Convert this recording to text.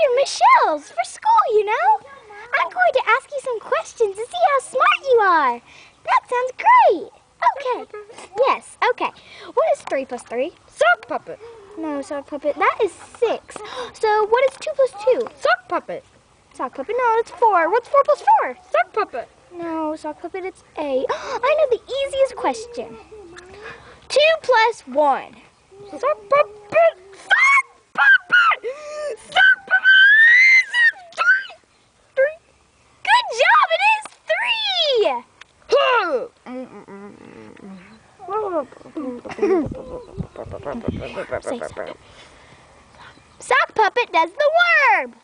are Michelle's for school, you know. I'm going to ask you some questions to see how smart you are. That sounds great. Okay. Yes, okay. What is 3 plus 3? Sock puppet. No, sock puppet. That is 6. So what is 2 plus 2? Sock puppet. Sock puppet. No, that's 4. What's 4 plus 4? Sock puppet. No, sock puppet, it's 8. I know the easiest question. 2 plus 1. Sock puppet. Sock puppet. Sock puppet. 3. Good job, it is 3! Sock puppet does the verb.